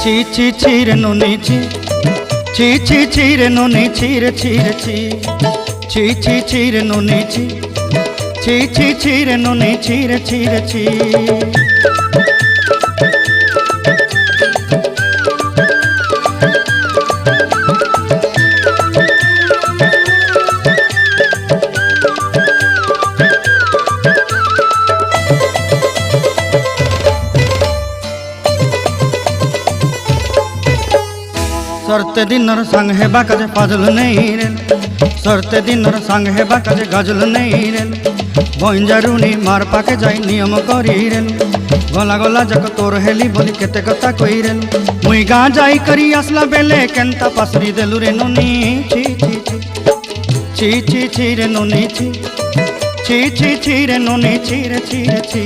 ছি ছি ছি রে নুনি ছি, ছি ছি ছি রে নুনি ছি রে ছি রে ছি, ছি ছি ছি রে নুনি ছি, ছি ছি ছি রে নুনি ছি রে ছি রে ছি। सरते दिनर संग हेबा काजे फाजल नहीं रेल, सरते दिनर संग हेबा काजे गजल नहीं रेल, बंजारुनी मार पाके जाई नियम करी रेल, गला गला जक तोर हेली बोली केते कथा कई रेल, मुई गा जाई करी आसला बेले केंता पासरी देलु रे नुनी ची ची ची ची ची ची रे नुनी ची, ची ची ची रे नुनी ची रे ची रे ची।